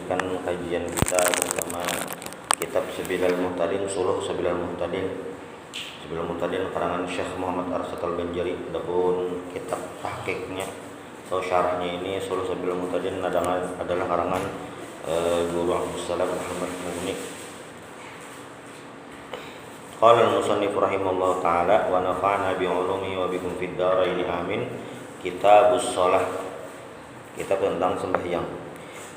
melanjutkan kajian kita bersama kitab Sabilal Muhtadin, Suluh Sabilal Muhtadin. Sabilal Muhtadin karangan Syekh Muhammad Arsad Al-Banjari. Adapun kitab tahqiqnya atau syarahnya ini Suluh Sabilal Muhtadin adalah karangan Guru Abdus Salam Muhammad Mughni. Qala al-musannif rahimallahu taala wa nafa'ana bi ulumi wa bikum fid dharain amin. Kitabus shalah, kitab tentang sembahyang.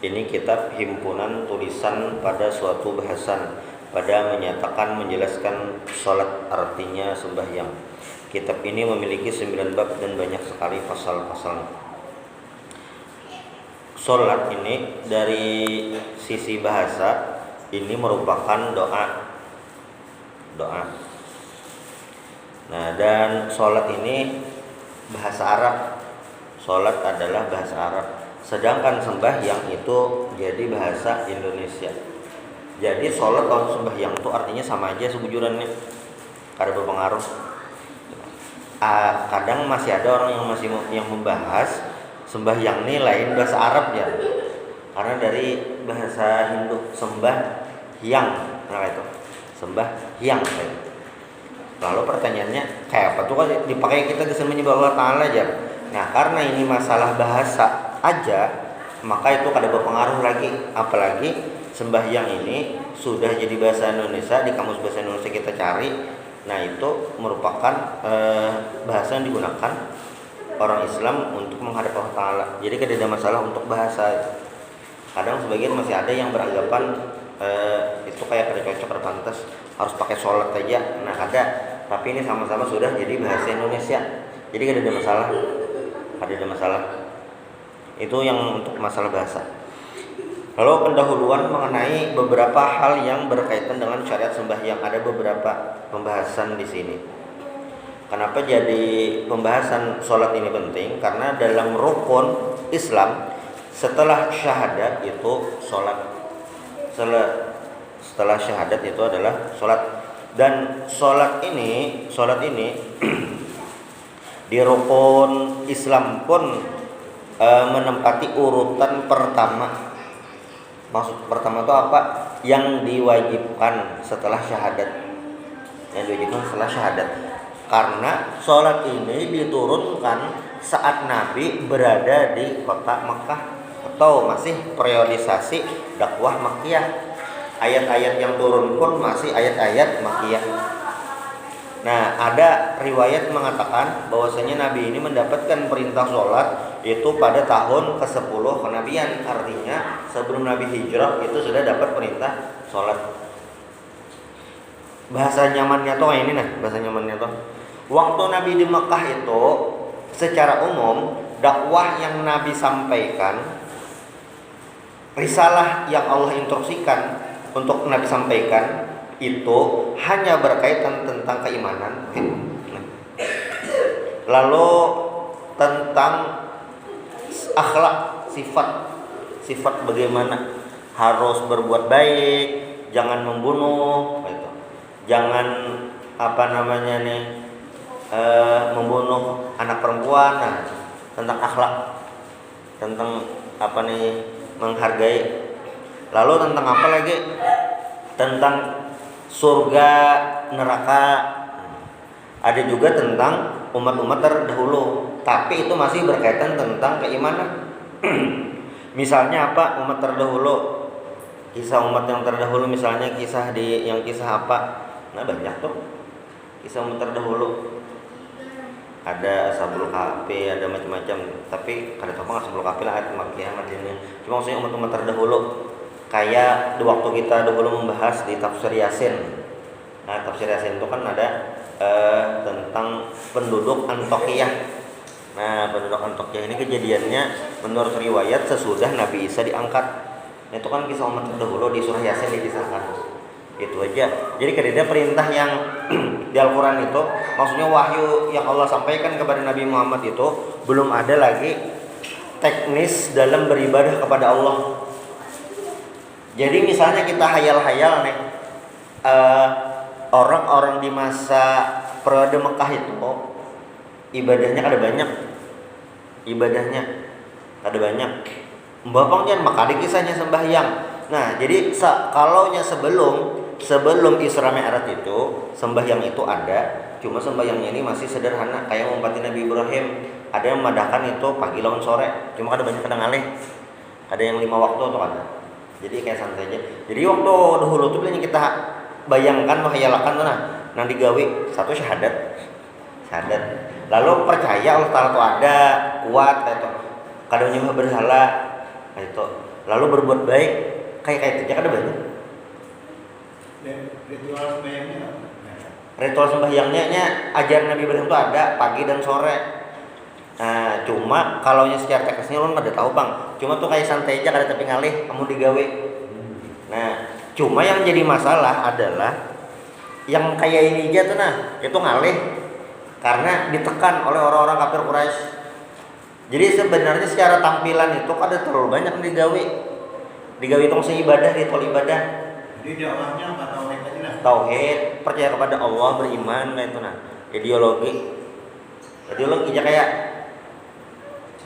Ini kitab himpunan tulisan pada suatu bahasan pada menyatakan menjelaskan salat artinya sembahyang. Kitab ini memiliki 9 bab dan banyak sekali pasal-pasal. Salat ini dari sisi bahasa ini merupakan doa. Nah, dan salat ini bahasa Arab. Salat adalah bahasa Arab. Sedangkan sembahyang itu jadi bahasa Indonesia. Jadi sholat dan sembahyang itu artinya sama aja sebujurannya, karena berpengaruh. Kadang masih ada orang yang membahas sembahyang ini lain bahasa Arab ya, karena dari bahasa Hindu sembahyang, nah itu sembahyang. Lalu pertanyaannya kayak apa tuh kan dipakai kita disebut menyembah Allah Taala aja. Nah, karena ini masalah bahasa aja, maka itu kada berpengaruh lagi. Apalagi sembahyang ini sudah jadi bahasa Indonesia, di kamus bahasa Indonesia kita cari. Nah, itu merupakan bahasa yang digunakan orang Islam untuk menghadap Allah Ta'ala. Jadi tidak ada masalah untuk bahasa. Kadang sebagian masih ada yang beranggapan itu kayak kada cocok, kada pantas, harus pakai sholat aja. Nah, ada. Tapi ini sama-sama sudah jadi bahasa Indonesia. Jadi tidak ada masalah. Ada masalah. Itu yang untuk masalah bahasa. Lalu pendahuluan mengenai beberapa hal yang berkaitan dengan syariat sembahyang. Ada beberapa pembahasan di sini. Kenapa jadi pembahasan sholat ini penting? Karena dalam rukun Islam setelah syahadat itu sholat. Setelah syahadat itu adalah sholat. Dan sholat ini di rukun Islam pun menempati urutan pertama. Maksud pertama itu apa? Yang diwajibkan setelah syahadat. Karena sholat ini diturunkan saat Nabi berada di kota Mekah atau masih periodisasi dakwah Makkiyah. Ayat-ayat yang turun pun masih ayat-ayat Makkiyah. Nah, ada riwayat mengatakan bahwasanya Nabi ini mendapatkan perintah sholat itu pada tahun ke-10 kenabian. Artinya sebelum Nabi hijrah itu sudah dapat perintah sholat. Bahasa nyamannya tuh kayak ini waktu Nabi di Mekah itu secara umum dakwah yang Nabi sampaikan, risalah yang Allah instruksikan untuk Nabi sampaikan itu hanya berkaitan tentang keimanan, lalu tentang akhlak, sifat bagaimana harus berbuat baik, jangan membunuh, jangan membunuh anak perempuan. Nah, tentang akhlak, tentang menghargai. Lalu tentang apa lagi? Tentang surga, neraka. Ada juga tentang umat-umat terdahulu, tapi itu masih berkaitan tentang keimanan. Misalnya apa? Umat terdahulu, kisah umat yang terdahulu, misalnya kisah apa? Nah, banyak tuh kisah umat terdahulu. Ada Ashabul Kahfi, ada macam-macam. Tapi kada tahu Ashabul Kahfi lah ayat Makkiyah Madinah. Cuma maksudnya umat-umat terdahulu. Kayak di waktu kita dahulu membahas di tafsir Yasin. Nah, tafsir Yasin itu kan ada tentang penduduk Antiokhia. Nah, penduduk Antiokhia ini kejadiannya menurut riwayat sesudah Nabi Isa diangkat. Nah, itu kan kisah umat terdahulu di surah Yasin dikisahkan. Itu aja. Jadi kedua perintah yang di Al-Quran itu, maksudnya wahyu yang Allah sampaikan kepada Nabi Muhammad itu belum ada lagi teknis dalam beribadah kepada Allah. Jadi misalnya kita hayal-hayal nih, orang-orang di masa periode Mekah itu ibadahnya ada banyak. Bapang jangan maka ada kisahnya sembahyang. Nah, jadi kalaunya sebelum Isra Mi'raj itu sembahyang itu ada, cuma sembahyangnya ini masih sederhana kayak umpati Nabi Ibrahim. Ada yang memadahkan itu pagi lawan sore, cuma ada banyak kadang alih. Ada yang 5 waktu tuh kan. Jadi kayak santai aja. Jadi waktu dahulu tuh yang kita bayangkan menghayalkan tuh nah digawe satu syahadat. Lalu percaya Allah Ta'ala tuh ada, kuat itu. Kadang nyembah berhala itu. Lalu berbuat baik kayak itu aja ada banyak. Ritual sembahyangnya ajaran Nabi Ibrahim itu ada pagi dan sore. Nah, cuma kalau secara teknisnya lo nggak ada tahu bang. Cuma tuh kayak santai aja kada tapi ngalih kamu digawe. Nah, cuma yang jadi masalah adalah yang kayak ini aja tuh itu ngalih karena ditekan oleh orang-orang kafir Quraisy. Jadi sebenarnya secara tampilan itu ada terlalu banyak digawe itu ibadah, ritual ibadah. Jadi dakwahnya apa tauhid aja lah. Tauhid, percaya kepada Allah, beriman kayak itu Ideologi aja kayak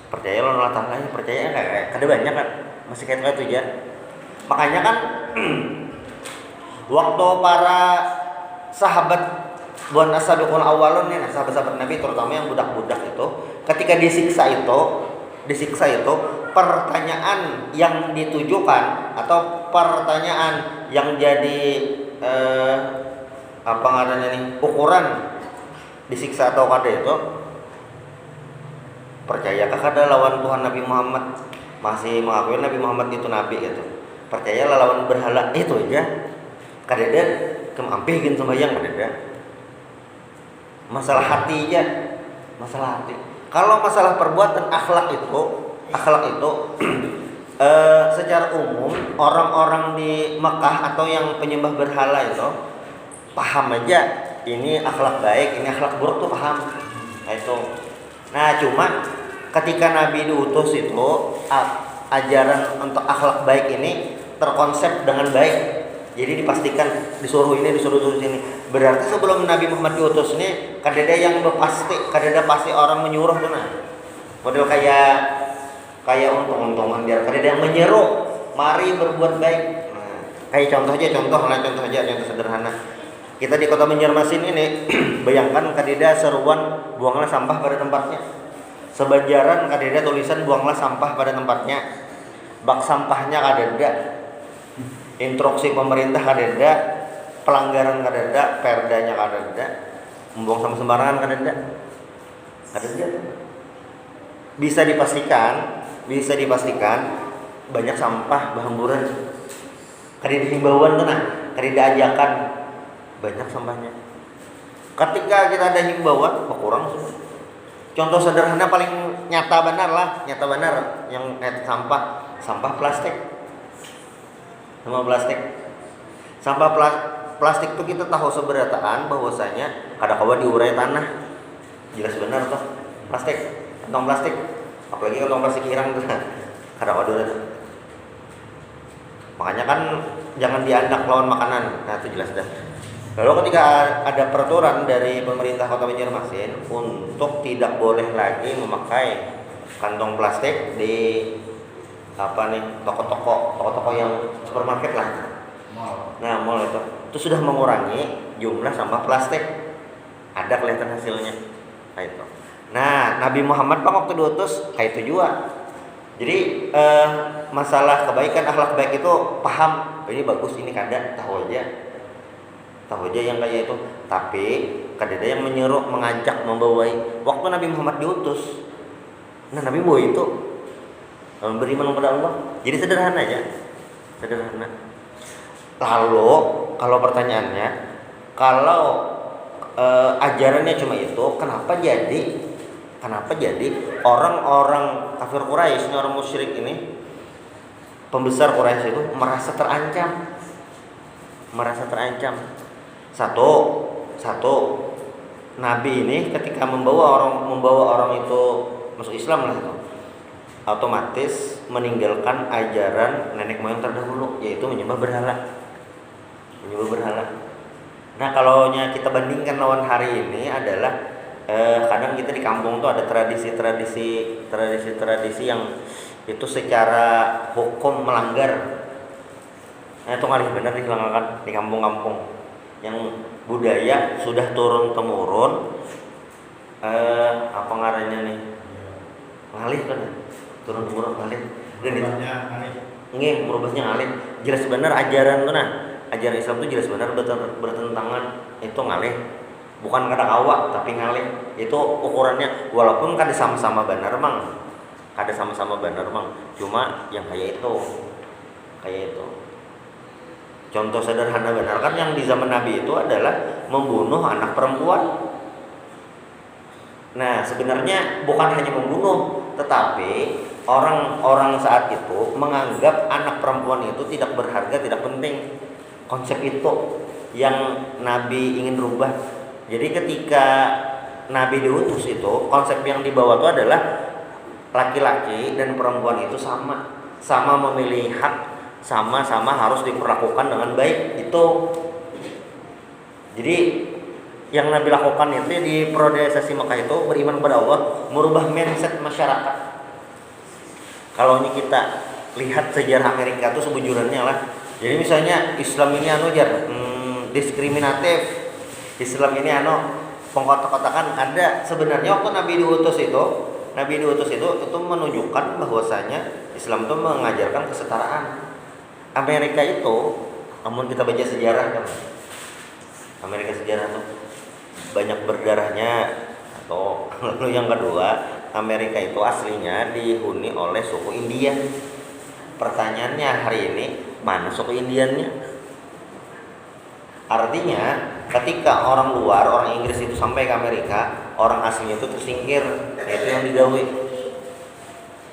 percaya lo Allah Ta'ala, percaya kayak ada banyak kan masih kayak itu aja. Makanya kan waktu para sahabat buat asabiqul awalun nih, sahabat-sahabat Nabi terutama yang budak-budak itu, ketika disiksa itu pertanyaan yang ditujukan atau pertanyaan yang jadi apa ngaranya nih ukuran disiksa atau kada itu, percayakah kada lawan Tuhan Nabi Muhammad, masih mengakui Nabi Muhammad itu nabi gitu, percayalah lawan berhala itu aja kadada kemampih gitu sembahyang kadada. Masalah hati aja, masalah hati. Kalau masalah perbuatan akhlak itu secara umum orang-orang di Mekah atau yang penyembah berhala itu paham aja ini akhlak baik, ini akhlak buruk tuh paham. Nah itu. Nah cuma ketika Nabi diutus itu ajaran untuk akhlak baik ini terkonsep dengan baik. Jadi dipastikan disuruh ini, disuruh sini. Berarti sebelum Nabi Muhammad diutus ini kadada yang pasti orang menyuruh tuh model kayak untung-untungan biar kadada yang menyeru mari berbuat baik. Nah, kayak contoh aja sederhana. Kita di kota Banjarmasin ini bayangkan kadada seruan buanglah sampah pada tempatnya. Sebajaran kadada tulisan buanglah sampah pada tempatnya. Bak sampahnya kadada. Instruksi pemerintah kadada, pelanggaran kadada, perdanya kadada, membuang sampah sembarangan kadada. Bisa dipastikan banyak sampah berhamburan. Kadada himbauan tuh kadada ajakan banyak sampahnya. Ketika kita ada himbauan, kurang semua. Contoh sederhana paling nyata benar yang sampah plastik. Sampah plastik itu kita tahu seberataan bahwasanya kadang-kadang diurai tanah. Jelas benar tuh kantong plastik, apalagi kantong plastik hirang tuh kadang-kadang itu. Makanya kan jangan diandak lawan makanan. Nah itu jelas dah. Lalu ketika ada peraturan dari pemerintah Kota Banjarmasin untuk tidak boleh lagi memakai kantong plastik di toko-toko yang supermarket lah. Nah, mall itu sudah mengurangi jumlah sampah plastik. Ada kelihatan hasilnya. Itu. Nah, Nabi Muhammad waktu diutus kayak itu juga. Jadi masalah kebaikan akhlak baik itu paham. Ini bagus, ini kada, tahu aja yang kayak itu. Tapi kadada yang menyuruh, mengajak, membawai. Waktu Nabi Muhammad diutus, Nabi bawa itu beriman kepada Allah. Jadi sederhana. Lalu kalau pertanyaannya, kalau ajarannya cuma itu, kenapa jadi orang-orang kafir Quraisy, orang musyrik ini, pembesar Quraisy itu merasa terancam. Satu, Nabi ini ketika membawa orang itu masuk Islam lah itu, otomatis meninggalkan ajaran nenek moyang terdahulu, yaitu menyembah berhala. Nah kalau kita bandingkan lawan hari ini adalah kadang kita di kampung tuh ada tradisi yang itu secara hukum melanggar. Nah, itu ngalih bener dihilangkan di kampung-kampung yang budaya sudah turun temurun, apa ngarannya nih, ngalih kan, turun temurun ngalih. Dan itu nggih merubahnya ngalih. Jelas bener ajaran tuh nah, ajaran Islam tuh jelas bener bertentangan itu ngalih. Bukan kata awak tapi ngalih. Itu ukurannya walaupun kada sama-sama benar mang. Kada sama-sama benar mang. Cuma yang kayak itu. Contoh sederhana benar kan yang di zaman Nabi itu adalah membunuh anak perempuan. Nah, sebenarnya bukan hanya membunuh, tetapi orang-orang saat itu menganggap anak perempuan itu tidak berharga, tidak penting. Konsep itu yang Nabi ingin rubah. Jadi ketika Nabi diutus itu, konsep yang dibawa itu adalah laki-laki dan perempuan itu sama memiliki hak, sama-sama harus diperlakukan dengan baik. Itu jadi yang Nabi lakukan itu di periode Mekah itu beriman kepada Allah, merubah mindset masyarakat. Kalau ini kita lihat sejarah Amerika itu sebujurnya lah. Jadi misalnya Islam ini diskriminatif, Islam ini pengkotak-kotakan ada. Sebenarnya waktu Nabi diutus itu menunjukkan bahwasanya Islam itu mengajarkan kesetaraan. Amerika itu, namun kita baca sejarah kan, Amerika sejarah tuh banyak berdarahnya. Atau lalu yang kedua, Amerika itu aslinya dihuni oleh suku Indian. Pertanyaannya hari ini, mana suku Indiannya? Artinya ketika orang luar, orang Inggris itu sampai ke Amerika, orang aslinya itu tersingkir, yaitu yang digawe.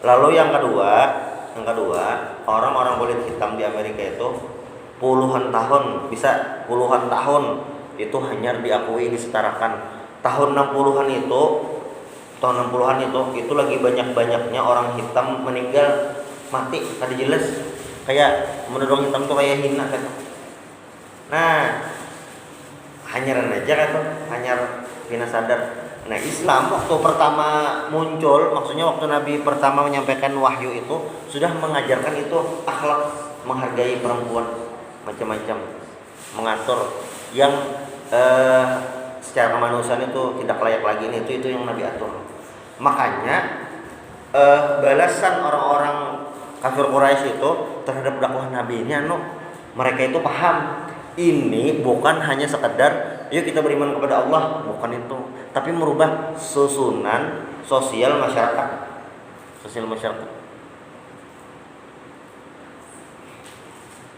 Lalu yang kedua, orang-orang kulit hitam di Amerika itu puluhan tahun itu hanya diakui, disetarakan. Tahun 60-an itu lagi banyak-banyaknya orang hitam meninggal, mati, tadi jelas. Kayak menurut hitam tuh kayak hina kan. Nah, hanyaran aja kan tuh, hanyar hina sadar. Nah, Islam waktu pertama muncul, maksudnya waktu Nabi pertama menyampaikan wahyu itu sudah mengajarkan itu akhlak, menghargai perempuan, macam-macam, mengatur yang secara kemanusiaan itu tidak layak lagi. Itu yang Nabi atur. Makanya balasan orang-orang kafir Quraisy itu terhadap dakwah Nabi ini mereka itu paham ini bukan hanya sekedar yuk kita beriman kepada Allah, bukan itu, tapi merubah susunan sosial masyarakat.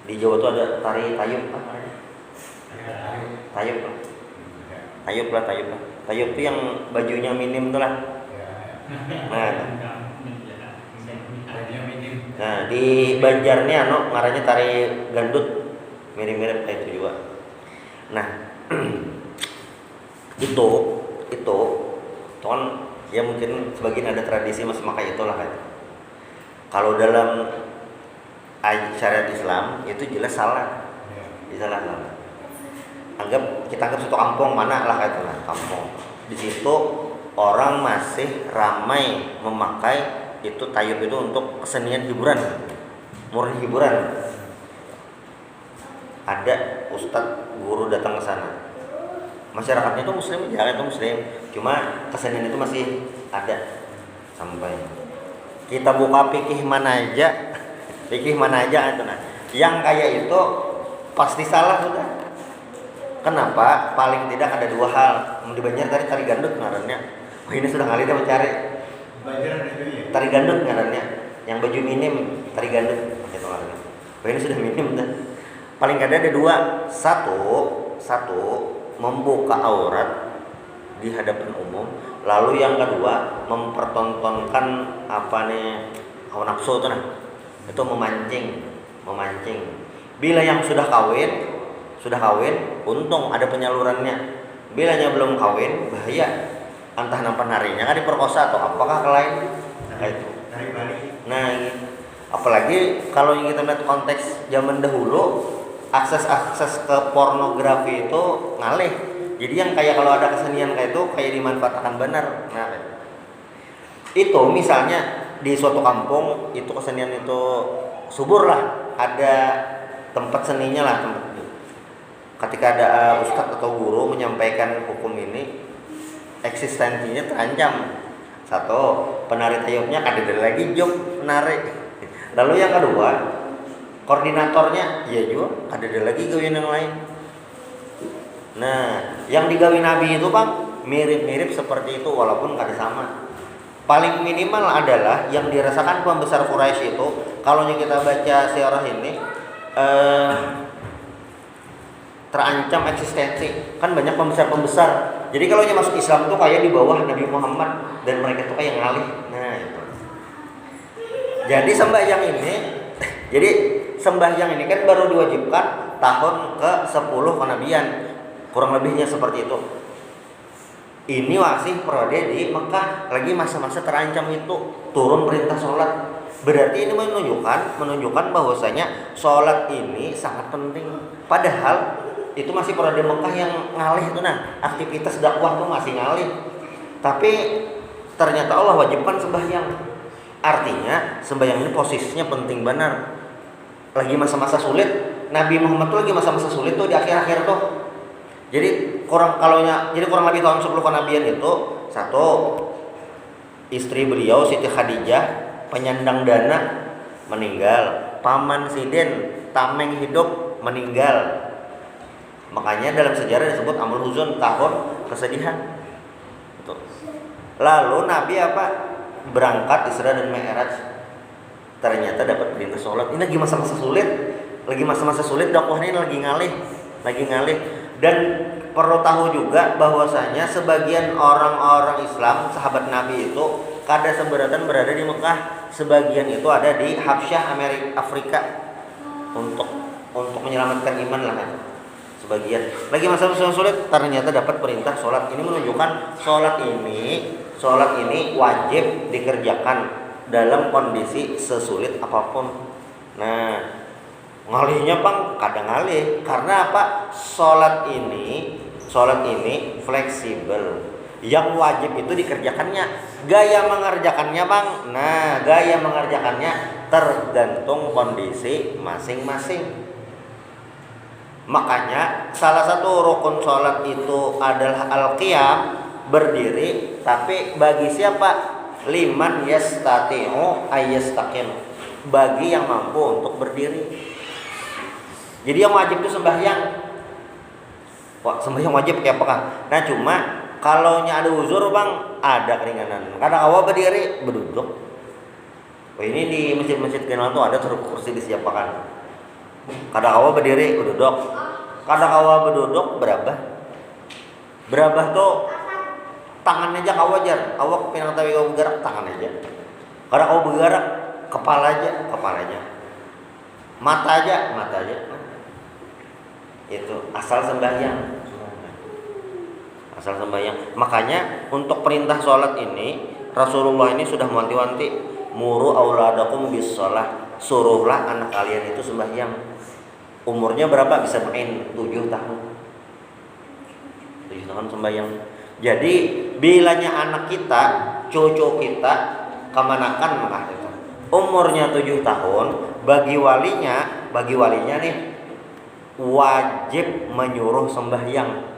Di Jawa itu ada tari tayub lah. Tayub itu yang bajunya minim tuh lah. Nah, di Banjarnya ngarannya tari gandut, mirip-mirip kayak itu juga. Nah, itu kan ya mungkin sebagian ada tradisi mas maka itulah kan. Kalau dalam syariat Islam itu jelas salah. Disalahkan. Kita anggap satu kampung mana lah kayak itu, kampung. Di situ orang masih ramai memakai itu tayub itu untuk kesenian hiburan, murni hiburan. Ada ustadz guru datang ke sana. Masyarakatnya itu muslim, jangan itu muslim. Cuma kesenian itu masih ada sampai kita buka fikih mana aja itu nah. Yang kayak itu pasti salah sudah. Kenapa? Paling tidak ada dua hal. Di Banjar tari gandut ngarannya. Ini sudah kali dia mencari. Tari gandut ngarannya. Yang baju minim tari gandut itu ngarannya. Ini sudah minim dah. Paling kada ada dua. Satu membuka aurat di hadapan umum. Lalu yang kedua mempertontonkan hawa nafsu itu nah. Itu memancing. Bila yang sudah kawin, untung ada penyalurannya. Bilanya belum kawin, bahaya. Entah nampan harinya kan diperkosa atau apakah lain. Nah, apalagi kalau kita lihat konteks zaman dahulu, akses ke pornografi itu ngalih. Jadi yang kayak kalau ada kesenian kayak itu kayak dimanfaatkan benar. Nah, itu misalnya di suatu kampung itu kesenian itu subur lah, ada tempat seninya lah, ketika ada ustadz atau guru menyampaikan hukum ini, eksistensinya terancam. Satu, penari tayubnya ada lagi jok penari. Lalu yang kedua, koordinatornya ya juga ada lagi gawian yang lain. Nah, yang digawi Nabi itu Bang mirip-mirip seperti itu walaupun kada sama. Paling minimal adalah yang dirasakan pembesar Quraisy itu, kalau kita baca sejarah ini terancam eksistensi. Kan banyak pembesar-pembesar. Jadi kalau masuk Islam tuh kayak di bawah Nabi Muhammad dan mereka tuh kayak ngalih. Nah, itu. Jadi sembahyang ini kan baru diwajibkan tahun ke-10 kenabian. Kurang lebihnya seperti itu. Ini masih periode di Mekah, lagi masa-masa terancam itu turun perintah sholat. Berarti ini menunjukkan bahwasanya sholat ini sangat penting. Padahal itu masih periode Mekah yang ngalih itu, nah aktivitas dakwah tuh masih ngalih. Tapi ternyata Allah wajibkan sembahyang. Artinya sembahyang ini posisinya penting benar. Lagi masa-masa sulit, Nabi Muhammad tuh lagi masa-masa sulit tuh di akhir-akhir tuh. Jadi kurang lebih tahun 10 kenabian itu, satu, istri beliau Siti Khadijah penyandang dana meninggal, paman Siden tameng hidup meninggal. Makanya dalam sejarah disebut Amul Huzun, tahun kesedihan. Betul. Lalu Nabi berangkat Isra dan Mi'raj. Ternyata dapat perintah sholat. Ini lagi masa-masa sulit, dakwahnya lagi ngalih. Dan perlu tahu juga bahwasanya sebagian orang-orang Islam, sahabat Nabi itu kada seberatan berada di Mekah, sebagian itu ada di Habsyah, Afrika untuk menyelamatkan iman lah kan. Sebagian lagi masa-masa sulit, ternyata dapat perintah sholat. Ini menunjukkan sholat ini wajib dikerjakan dalam kondisi sesulit apapun. Nah, ngalihnya Bang kadang ngalih karena apa? Sholat ini fleksibel. Yang wajib itu dikerjakannya. Gaya mengerjakannya Bang, gaya mengerjakannya tergantung kondisi masing-masing. Makanya salah satu rukun sholat itu adalah al-qiyam, berdiri. Tapi bagi siapa? Liman yastati'u ayyastaqim, bagi yang mampu untuk berdiri. Jadi yang wajib itu sembahyang. Sembahyang wajib kayak apakah? Nah cuma kalau ada uzur Bang, ada keringanan. Kadang awal berdiri, berduduk. Ini di masjid-masjid kenal tuh ada kursi disiapkan. Kadang awal berdiri, berduduk. Kadang awal berduduk, berabah tuh tangan aja kau wajar. Awak pinang tahu kau bergerak, tangan aja. Kadang kau bergerak, kepalanya. Mata aja. Itu asal sembahyang. Makanya untuk perintah sholat ini Rasulullah ini sudah mewanti-wanti, muru auladakum bis sholat, suruhlah anak kalian itu sembahyang. Umurnya berapa? Bisa main 7 tahun. 7 tahun sembahyang. Jadi bilanya anak kita, cucu kita kemanakan maka itu. Umurnya 7 tahun, bagi walinya nih wajib menyuruh sembahyang.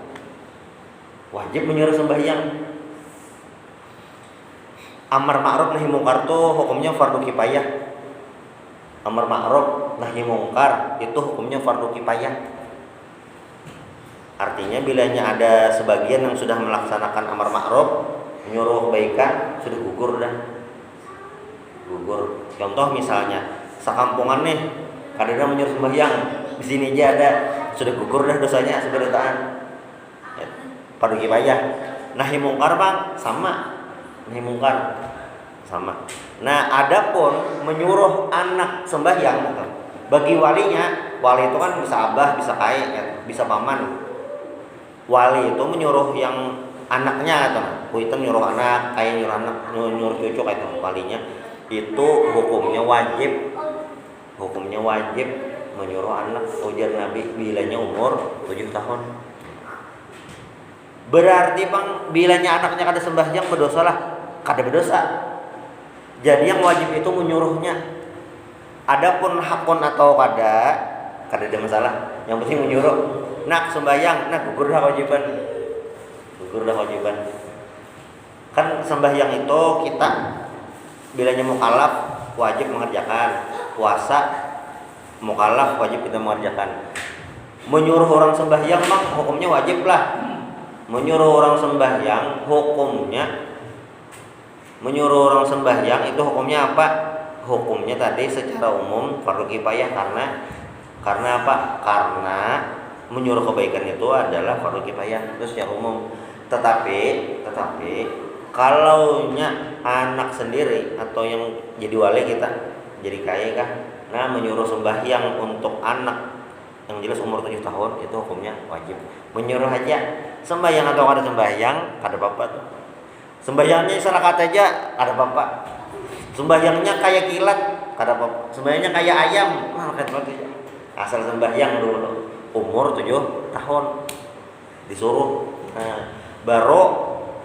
Amar ma'ruf nahi mungkar tuh hukumnya fardu kifayah. Amar ma'ruf nahi mungkar itu hukumnya fardu kifayah. Artinya bilanya ada sebagian yang sudah melaksanakan amar ma'ruf, menyuruh kebaikan, sudah gugur. Contoh misalnya sekampungan nih kadang menyuruh sembahyang, di sini aja ada, sudah gugur dosanya seberataan. Fardu kifayah. Nahi mungkar Bang sama. Nah, adapun menyuruh anak sembahyang bagi walinya, wali itu kan bisa abah, bisa kakek, bisa paman. Wali itu menyuruh yang anaknya atau kuitan nyuruh anak, kayak nyuruh cucu kayak itu walinya. Itu hukumnya wajib menyuruh anak, ujar Nabi bilanya umur 7 tahun. Berarti Bang bilanya anaknya kada sembahyang berdosa lah. Kada berdosa. Jadi yang wajib itu menyuruhnya. Adapun hakun atau kada ada masalah. Yang penting menyuruh. Nak sembahyang, nak gugur dah kewajiban. Gugur dah kewajiban. Kan sembahyang itu kita bilanya mukallaf wajib mengerjakan. Puasa mukallaf wajib kita mengerjakan. Menyuruh orang sembahyang mah hukumnya wajib lah. Menyuruh orang sembahyang itu hukumnya apa? Hukumnya tadi secara umum fardu kifayah karena apa? Karena menyuruh kebaikan itu adalah fardu kifayah itu secara umum. Tetapi kalau anak sendiri atau yang jadi wali kita jadi kaya kah? Nah, menyuruh sembahyang untuk anak yang jelas umur 7 tahun itu hukumnya wajib. Menyuruh aja sembahyang atau ada sembahyang ada apa tuh. Sembahyangnya serakat aja ada apa. Sembahyangnya kayak kilat ada apa. Sembahyangnya kayak ayam asal sembahyang dulu umur 7 tahun disuruh. Nah, baru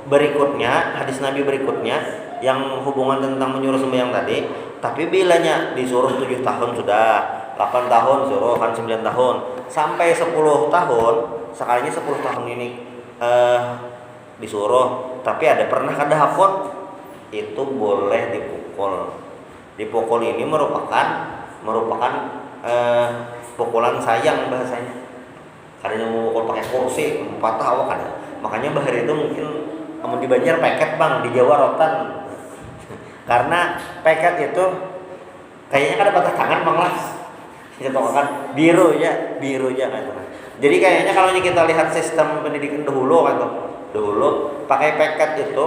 berikutnya hadis Nabi berikutnya yang hubungan tentang menyuruh sembahyang tadi. Tapi bilanya disuruh 7 tahun sudah, 8 tahun suruh kan 9 tahun sampai 10 tahun sekalinya 10 tahun ini disuruh tapi pernah kada hakun itu boleh dipukul ini merupakan pukulan sayang bahasanya kadang memukul pakai kursi patah awak kada makanya bahari itu mungkin di Banjar peket bang di Jawa rotan karena peket itu kayaknya kada patah tangan bang lah kan biru ya gitu. Jadi kayaknya kalau kita lihat sistem pendidikan dahulu pakai peket itu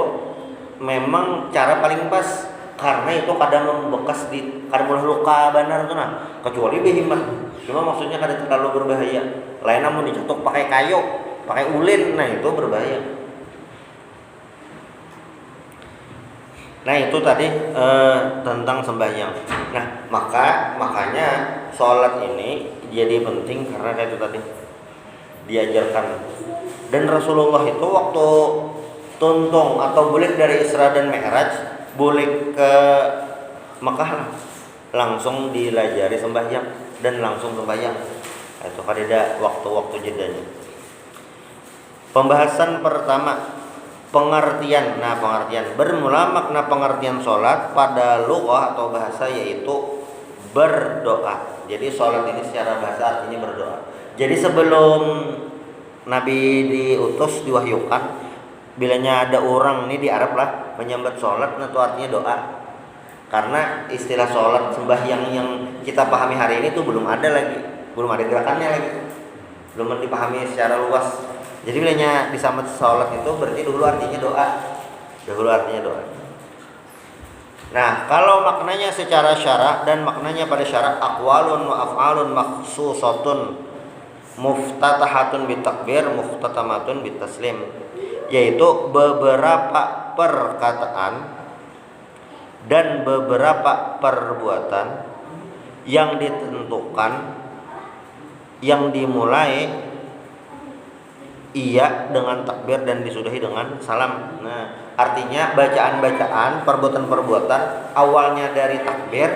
memang cara paling pas karena itu kadang membekas kadang mulai luka benar tuh nah kecuali behimah cuma maksudnya kadang terlalu berbahaya lain namun dicetuk pakai kayu pakai ulin nah itu berbahaya. Nah itu tadi tentang sembahyang. Nah makanya sholat ini jadi penting karena itu tadi diajarkan. Dan Rasulullah itu waktu tuntung atau bulik dari Isra dan Mi'raj, bulik ke Mekah langsung dilajari sembahyang dan langsung sembahyang. Itu ada waktu-waktu jedanya. Pembahasan pertama pengertian bermula makna pengertian sholat pada lughah atau bahasa yaitu berdoa. Jadi sholat ini secara bahasa artinya berdoa. Jadi sebelum Nabi diutus diwahyukan bilanya ada orang ini di Arab lah menyambat sholat itu artinya doa. Karena istilah sholat sembahyang yang kita pahami hari ini tuh belum ada gerakannya lagi, belum dipahami secara luas. Jadi bilanya disambut sholat itu berarti dahulu artinya doa. Nah, kalau maknanya secara syara dan maknanya pada syara aqwalun wa af'alun makhsusatun muftatahatun bitakbir muftatamatun bitaslim, yaitu beberapa perkataan dan beberapa perbuatan yang ditentukan yang dimulai iya dengan takbir dan disudahi dengan salam. Nah, artinya bacaan-bacaan, perbuatan-perbuatan awalnya dari takbir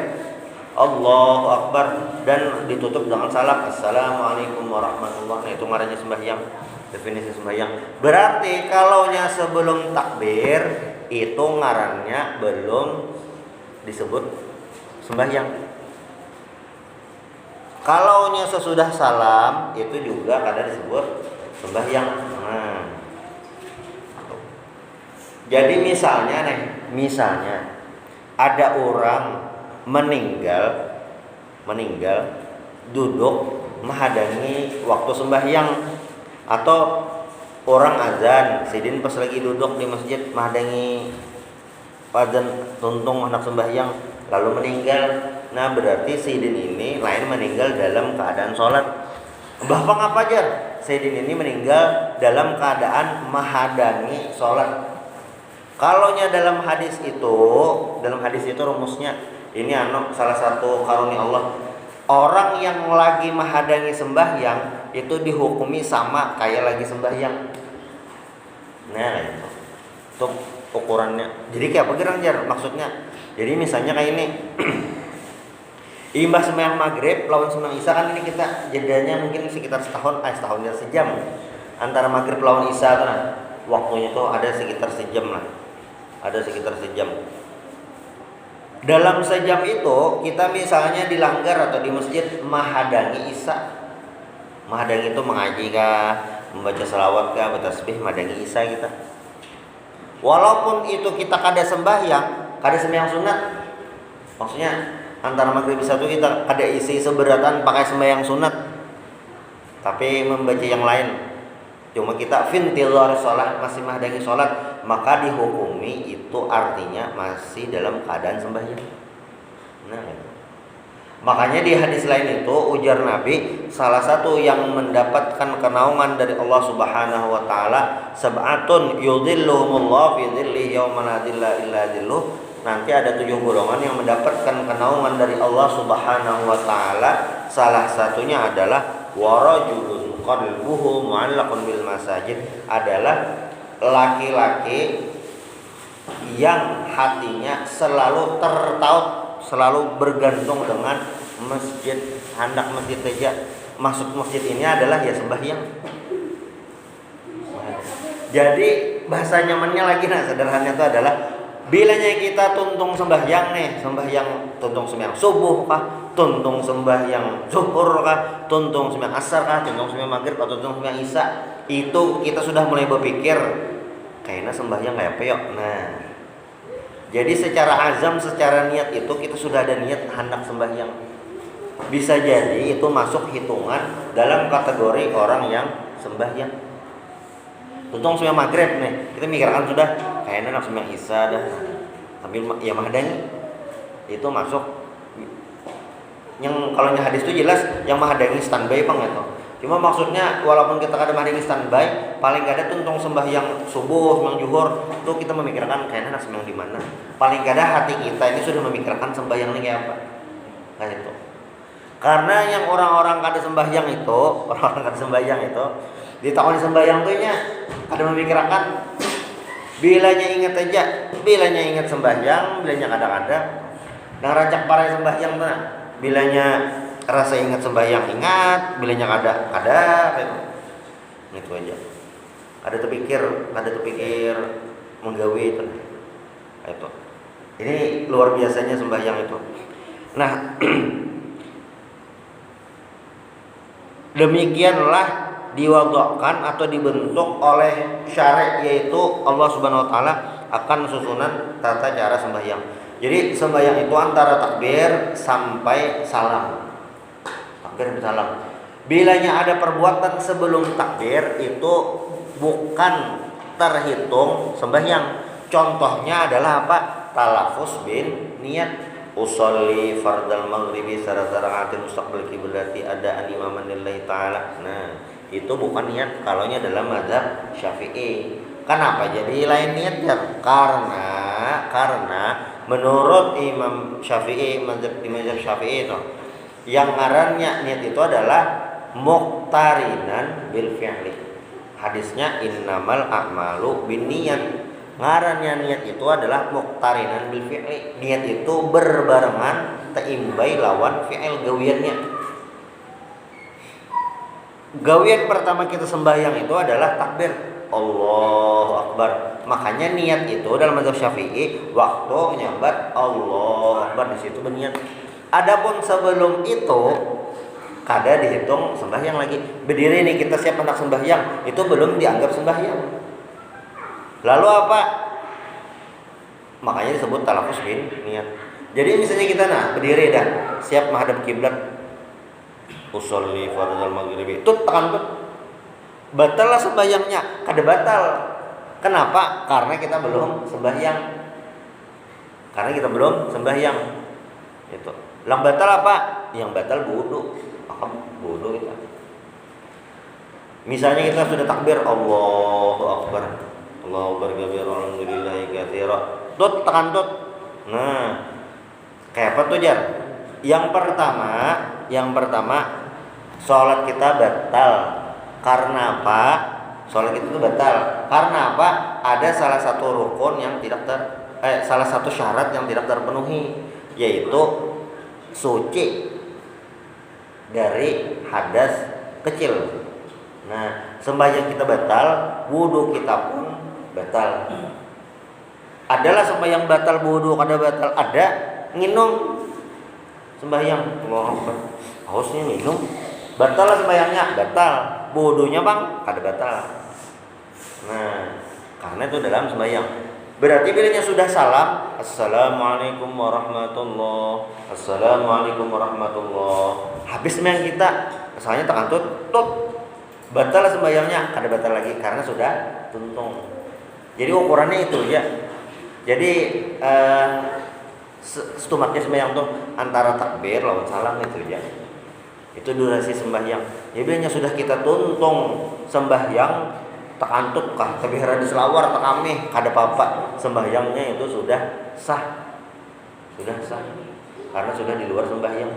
Allahu Akbar dan ditutup dengan salam Assalamualaikum warahmatullahi wabarakatuh. Nah, itu ngarannya sembahyang. Definisi sembahyang. Berarti kalaunya sebelum takbir itu ngarannya belum disebut sembahyang. Kalaunya sesudah salam itu juga kadang disebut sembahyang. Nah, jadi misalnya ada orang meninggal duduk menghadangi waktu sembahyang atau orang azan sidin pas lagi duduk di masjid menghadangi azan tuntung anak sembahyang lalu meninggal. Nah berarti sidin ini lain meninggal dalam keadaan sholat. Bapak ngapa aja? Sayyidin ini meninggal dalam keadaan menghadangi sholat. Kalaunya dalam hadis itu rumusnya ini salah satu karunia Allah. Orang yang lagi menghadangi sembahyang itu dihukumi sama kayak lagi sembahyang. Nah itu ukurannya. Jadi kayak apa gerang jar maksudnya? Jadi misalnya kayak ini. Imbas sembahyang maghrib lawan sembahyang isya kan ini kita jedanya mungkin sekitar setahun ya sejam antara maghrib lawan isya tuh nah. Waktunya tuh ada sekitar sejam lah, ada sekitar sejam. Dalam sejam itu kita misalnya dilanggar atau di masjid mahadangi isya. Mahadangi itu mengaji kah, membaca selawat kah, bertasbih, mahadangi isya kita. Walaupun itu kita kada sembahyang sunat, maksudnya antara maghrib isya itu kita kada isi seberatan pakai sembahyang sunat, tapi membaca yang lain. Cuma kita fintilor sholat masih mahdangi sholat, maka dihukumi itu artinya masih dalam keadaan sembahyang. Nah, makanya di hadis lain itu ujar Nabi, salah satu yang mendapatkan kenaungan dari Allah Subhanahu wa taala, sab'atun yudhilluhumullahu fi dhillihi yauma la dhilla illa dhilluh. Nanti ada 7 golongan yang mendapatkan kenaungan dari Allah Subhanahu wa taala. Salah satunya adalah warajulun qalbuhu mu'allaqun bil masajid, adalah laki-laki yang hatinya selalu tertaut, selalu bergantung dengan masjid, hendak masjid saja. Masuk masjid ini adalah ya sembahyang. Jadi bahasa nyamannya lagi sederhananya itu adalah bilanya kita tuntung sembahyang nih, tuntung sembahyang subuh kah, tuntung sembahyang zuhur kah, tuntung sembahyang asar kah, tuntung sembahyang maghrib atau tuntung sembahyang isya, itu kita sudah mulai berpikir kayaknya sembahyang kayak apa yuk. Nah, jadi secara azam, secara niat itu kita sudah ada niat hendak sembahyang. Bisa jadi itu masuk hitungan dalam kategori orang yang sembahyang. Tuntung sembahyang maghrib nih, kita mikirkan sudah kayaknya nak sembahyang isya dah, sambil ya mahdani itu masuk. Yang kalau hadis itu jelas yang mahdani standby bang itu. Cuma maksudnya walaupun kita kada mahdani standby, paling kada tuntung sembahyang subuh, sembahyang zuhur, itu kita memikirkan kayaknya nak sembahyang di mana. Paling kada hati kita ini sudah memikirkan sembahyang ini kayak apa. Kayak itu. Karena yang orang-orang kada sembahyang itu, di tahun sembahyang tuh nya ada memikirkan bilanya ingat sembahyang, bilanya kadang-kadang dan rancak para sembahyang tuh nah. Bilanya rasa ingat sembahyang ingat, bilanya kada gitu aja. Ada terpikir menggawe itu. Itu. Ini luar biasanya sembahyang itu. Nah, demikianlah diwadokkan atau dibentuk oleh syariat, yaitu Allah Subhanahu wa taala akan susunan tata cara sembahyang. Jadi sembahyang itu antara takbir sampai salam. Takbir sampai salam. Bilanya ada perbuatan sebelum takbir itu bukan terhitung sembahyang. Contohnya adalah apa? Talafus bin niat. Usolli fardal maghribi sarasaraatin mustaqbil kiblati ada imaman lillahi ta'ala. Nah, itu bukan niat kalaunya dalam mazhab Syafi'i. Kenapa jadi lain niatnya? Karena menurut Imam Syafi'i, mazhab Syafi'i itu yang ngarannya niat itu adalah muqtarinan bil fi'li. Hadisnya innamal a'malu binniyat. Ngarannya niat itu adalah muqtarinan bil fi'li. Niat itu berbarengan teimbai lawan fi'il gawiannya. Gawian pertama kita sembahyang itu adalah takbir, Allahu Akbar. Makanya niat itu dalam mazhab Syafi'i waktu menyambat Allahu Akbar di situ berniat. Adapun sebelum itu kada dihitung sembahyang lagi. Berdiri nih kita siap hendak sembahyang, itu belum dianggap sembahyang. Lalu apa? Makanya disebut talafus bin niat. Jadi misalnya kita berdiri dah, siap menghadap kiblat. Usolli fardal maghribi. Tut tekan tut. Batal lah sembahyangnya, kada batal. Kenapa? Karena kita belum sembahyang. Itu. Lang batal apa? Yang batal wudu. Wudu kita. Misalnya kita sudah takbir Allahu Akbar. Allahu Akbar kabira alhamdulillahi katsira. Tut tekan tut. Nah, kayak apa tuh Jar? Yang pertama sholat kita batal. Karena apa? Sholat kita itu batal Karena apa? Ada salah satu rukun yang salah satu syarat yang tidak terpenuhi, yaitu suci dari hadas kecil. Nah, sembahyang kita batal, wudu kita pun batal. Adalah sembahyang batal, wudu kada batal, ada nginum sembahyang. Allahu Akbar. Hausnya minum, batal lah sembahyangnya, batal. Wudunya bang, kada batal. Nah, karena itu dalam sembahyang. Berarti bilanya sudah salam, assalamualaikum warahmatullah, assalamualaikum warahmatullah. Habis sembahyang kita, misalnya terkantut, batal sembahyangnya, kada batal lagi karena sudah tuntung. Jadi ukurannya itu ya. Jadi setumatnya sembahyang tuh antara takbir lawan salam itu ya. Itu durasi sembahyang. Jadi bilanya sudah kita tuntung sembahyang, takantut kah kabehara di selawar tak kami kada apa-apa, sembahyangnya itu sudah sah karena sudah di luar sembahyang.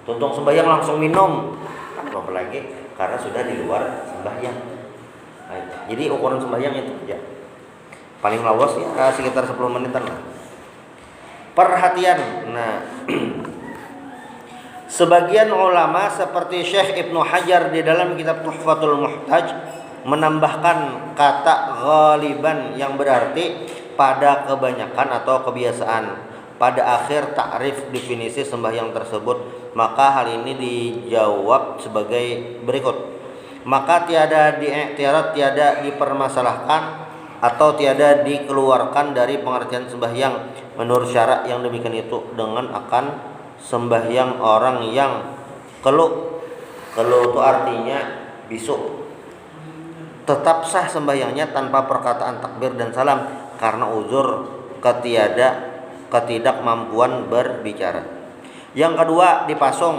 Tuntung sembahyang langsung minum, apa lagi karena sudah di luar sembahyang. Nah, jadi ukuran sembahyang itu ya paling lawas ya sekitar 10 menitan lah. Perhatian. Nah, sebagian ulama seperti Syekh Ibnu Hajar di dalam kitab Tuhfatul Muhtaj menambahkan kata ghaliban yang berarti pada kebanyakan atau kebiasaan pada akhir takrif definisi sembahyang tersebut. Maka hal ini dijawab sebagai berikut. Maka tiada diiktirat, tiada dipermasalahkan atau tiada dikeluarkan dari pengertian sembahyang menurut syarak yang demikian itu dengan akan sembahyang orang yang keluh itu artinya bisu, tetap sah sembahyangnya tanpa perkataan takbir dan salam karena uzur ketidakmampuan berbicara. Yang kedua, dipasung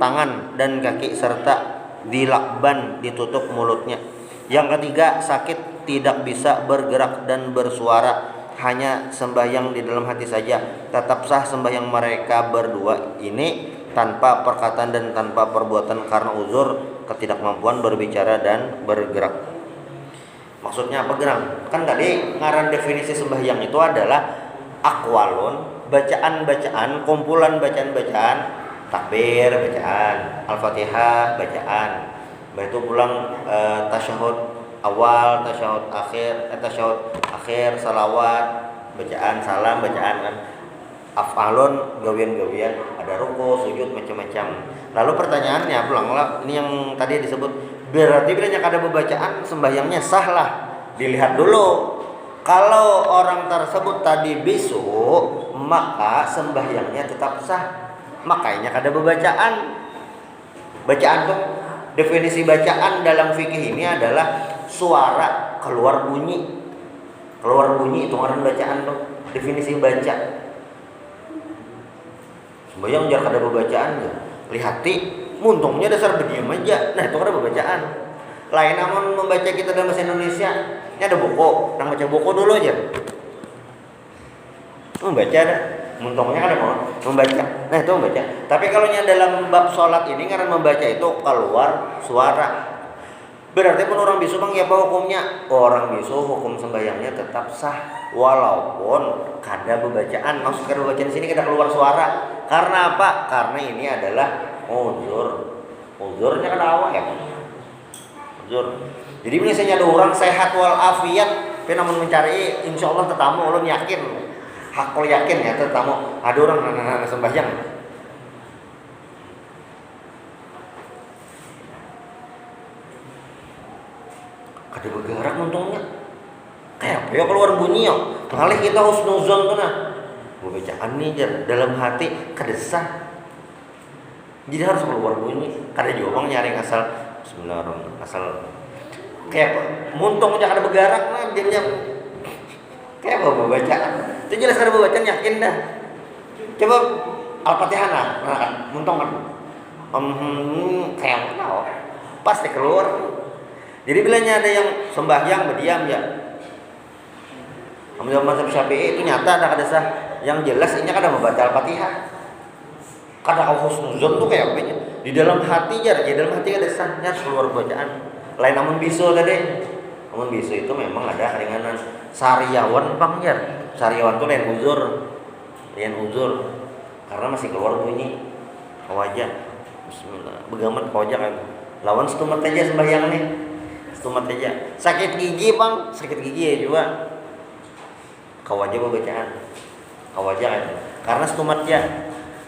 tangan dan kaki serta dilakban, ditutup mulutnya. Yang ketiga, sakit, tidak bisa bergerak dan bersuara, hanya sembahyang di dalam hati saja. Tetap sah sembahyang mereka berdua ini tanpa perkataan dan tanpa perbuatan karena uzur ketidakmampuan berbicara dan bergerak. Maksudnya apa gerang? Kan tadi ngaran definisi sembahyang itu adalah aqwalun, bacaan-bacaan, kumpulan bacaan-bacaan, takbir bacaan, al-fatihah bacaan, itu pulang tasyahud awal, tasyahud akhir, salawat bacaan, salam bacaan kan. Af'alun gawian-gawian, ada ruku, sujud macam-macam. Lalu pertanyaannya pulanglah ini yang tadi disebut. Berarti bilanya kada bacaan sembahyangnya sah lah. Dilihat dulu. Kalau orang tersebut tadi bisu, maka sembahyangnya tetap sah. Makanya kada bacaan. Bacaan tuh definisi bacaan dalam fikih ini adalah suara keluar bunyi. Keluar bunyi itu ngaran bacaan tuh. Definisi baca. Sembahyang jar kada bacaan ya. Lihati muntungnya dasar berdiam aja. Nah itu kan ada bacaan. Lain namun membaca kita dalam bahasa Indonesia, ini ada buku. Nang baca buku dulu aja. Membaca dah. Muntungnya ada mau membaca. Nah itu membaca. Tapi kalau dalam bab sholat ini karena membaca itu keluar suara. Berarti pun orang bisu bang ya apa hukumnya? Orang bisu hukum sembahyangnya tetap sah walaupun kada bacaan. Maksud kada bacaan di sini kada keluar suara. Karena apa? Karena ini adalah uzurnya kan awak ya. Uzur. Jadi misalnya ada orang sehat wal afiat, tapi namun mencari insya Allah tetamu ulun yakin, hakul yakin ya tetamu ada orang anak sembahyang. Kada bergerak untungnya. Kayak apa keluar bunyi ya. Ngalih kita husnuzon tuh nah. Bacaan nih dalam hati kadesah. Jadi harus keluar bunyi. Kada juga bang nyaring asal bismillahirrahmanirrahim asal kayak muntung aja kada bergerak nah jadinya kayak apa bacaan. Itu jelas kada bacaan yakin dah. Coba Al-Fatihah nah muntung kan. Kayak apa? Pasti keluar. Jadi bilanya ada yang sembahyang berdiam ya. Ambil mazhab Syafi'i itu nyata ada kadesah. Yang jelas ini kada membaca Al-Fatihah. Kada kau husnuzon tuh kayak apa? Di dalam hati aja, di dalam hati kada sahnya keluar bacaan. Lain namun bisu tadi. Namun bisu itu memang ada keringanan. Sariawan pangjar. Sariawan tuh lain uzur. Karena masih keluar bunyi wajah. Bismillah. Begaman wajah kan. Lawan stumat aja sembahyang nih. Stumat aja. Sakit gigi bang, sakit gigi ya juga. Kawajah bacaan. Kawajah kan. Karena stumatnya.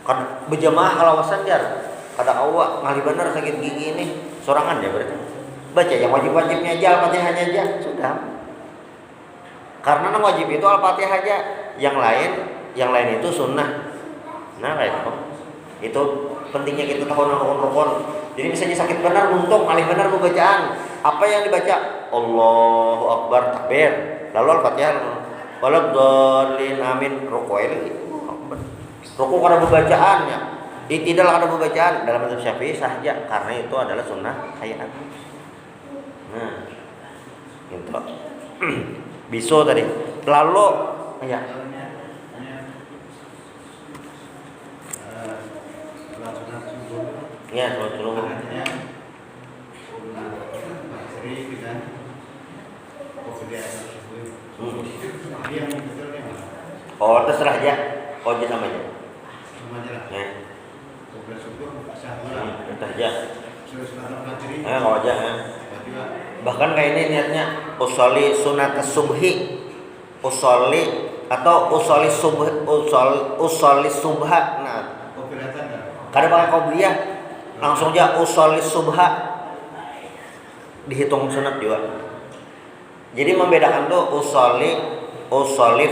Kan berjamaah kalawasan jar. Kada kawa ngali bener sakit gigi ini. Sorangan ya berarti. Baca yang wajib-wajibnya aja, Al-Fatihahnya aja, sudah. Karena yang wajib itu Al-Fatihah aja, yang lain itu sunnah. Nah kayak itu pentingnya kita tahu rukun-rukun. Jadi misalnya sakit benar, untung alih benar bacaan. Apa yang dibaca? Allahu Akbar, takbir. Lalu Al-Fatihah. Waladhdallin amin, ruku'il. Ruku kada bacaannya. Tidak ada bacaan dalam mazhab Syafi'i saja karena itu adalah sunnah hayat. Nah, itu biso tadi. Lalu ya. Ya, sunnah. Oh, terserah aja. Oh, aja sama aja. Ya. Kita aja. Kalau aja. Bahkan kayak ini niatnya usoli sunat subhi, usoli atau usoli subha. Nah, kada pakai qobliyah, langsung aja usoli subha, dihitung sunat juga. Jadi membedakan tuh usoli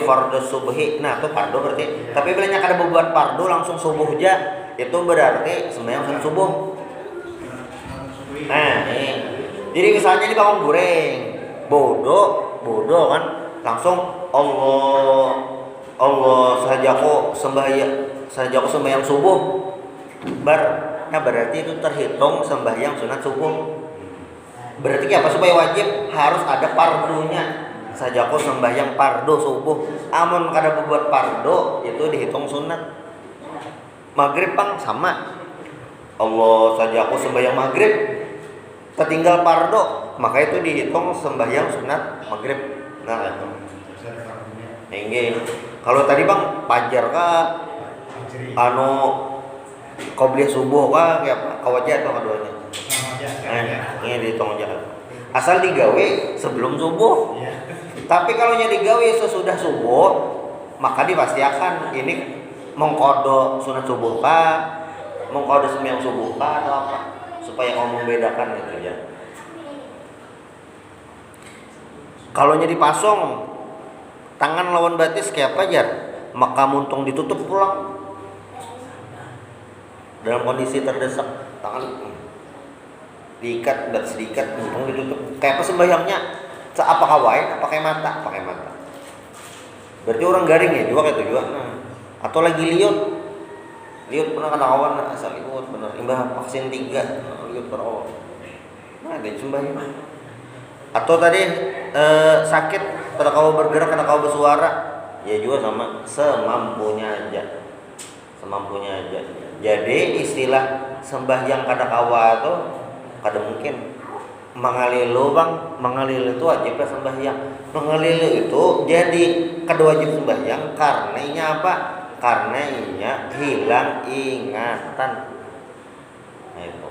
fardu subhi. Nah, itu fardu berarti. Tapi bilanya kada berbuat fardu langsung subuh aja, itu berarti sembahyang sunat subuh. Nah, ini. Jadi misalnya ini bangun goreng, bodoh kan, langsung Allah sajaku sembahyang subuh, nah berarti itu terhitung sembahyang sunat subuh. Berarti apa supaya wajib harus ada pardunya. Sajaku sembahyang pardo subuh, amun kada berbuat pardo itu dihitung sunat. Maghrib bang sama, Allah sajaku sembahyang maghrib. Tertinggal pardo, maka itu dihitung sembahyang sunat maghrib. Nah, itu. Kalau tadi bang pajar kah, qobliyah subuh kah, kayak apa? Kawajah atau keduanya? Ini dihitung aja. Asal digawe sebelum subuh. Tapi kalau digawe sesudah subuh, maka dipastikan ini mengkodo sunat subuh kah, mengkodo sembahyang subuh kah atau apa? Supaya kamu membedakan gitu ya. Kalau dipasong tangan lawan batis kayak apa jar? Maka muntung ditutup pulang. Dalam kondisi terdesak, tangan diikat dan sedikit muntung ditutup. Kayak apa sembahyangnya? Apa kawain? Pakai mata? Pakai mata. Berarti orang garing ya juga kayak itu juga. Nah, atau lagi liut pernah kena kawan asal ikut benar imbah vaksin 3 liut berawal. Nah, ada sembahyang. Atau tadi sakit kada kau bergerak, kada kau bersuara, ya juga sama semampunya aja. Jadi istilah sembahyang kada kawa itu kada mungkin. Mangalilu bang, mangalilu itu wajib sembahyang. Mangalilu itu jadi kada wajib sembahyang karena inya apa? Karena inya hilang ingatan. Nah, itu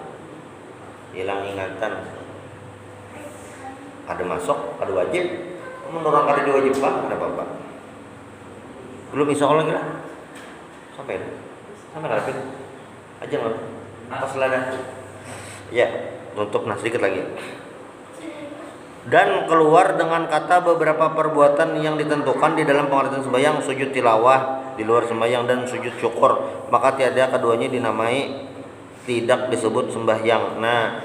hilang ingatan. Ada masuk, ada wajib. Menurut kada diwajibkan, ada apa-apa. Belum insya Allah kira. Sampai ngarepin aja nggak? Pas lada. Ya, tutup sedikit lagi. Dan keluar dengan kata beberapa perbuatan yang ditentukan di dalam pengertian sembahyang, sujud tilawah di luar sembahyang dan sujud syukur, maka tiada keduanya dinamai, tidak disebut sembahyang. Nah,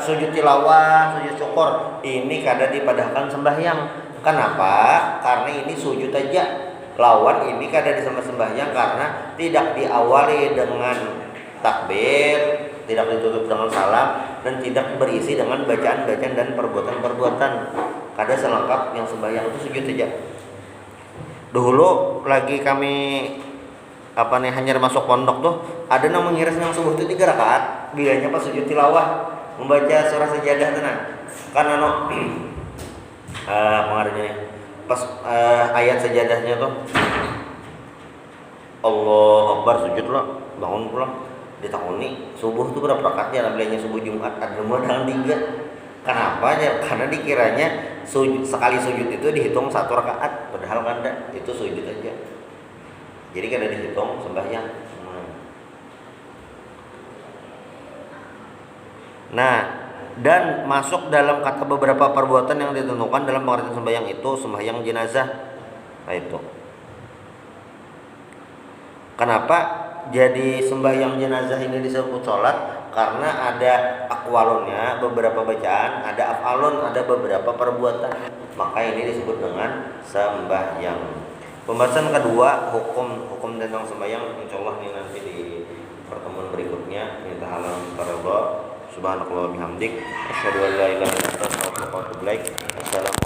sujud tilawah, sujud syukur ini kada dipadahkan sembahyang. Kenapa? Karena ini sujud aja. Lawan ini kada disebut sembahyang karena tidak diawali dengan takbir, tidak ditutup dengan salam, dan tidak berisi dengan bacaan-bacaan dan perbuatan-perbuatan. Kada selengkap yang sembahyang itu sujud saja. Dulu lagi kami hanya masuk pondok tuh, ada yang mengira yang subuh itu 3 rakaat, bilanya pas sujud tilawah membaca surah sajadah tenang. Karena pengaruhnya nih. Pas ayat sajadahnya tuh Allah Akbar sujud lo, bangun pulang ditakoni subuh tuh berapa rakaat ya? Bilangnya subuh Jumat ada modal 3. Kenapa ya? Karena dikiranya sekali sujud itu dihitung 1 rakaat, padahal kan enggak, itu sujud aja. Jadi kada dihitung sembahyang. Nah, dan masuk dalam kata beberapa perbuatan yang ditentukan dalam pengertian sembahyang itu sembahyang jenazah. Nah itu. Kenapa jadi sembahyang jenazah ini disebut sholat? Karena ada akwalunnya, beberapa bacaan, ada afalun, ada beberapa perbuatan. Maka ini disebut dengan sembahyang. Pembahasan kedua, hukum tentang sembahyang, insyaallah ini nanti di pertemuan berikutnya. Minta halal taala. Subhanakallah bihamdik, asyhadu an la ilaha illa anta, astaghfiruka wa atubu ilaik. Assalamualaikum.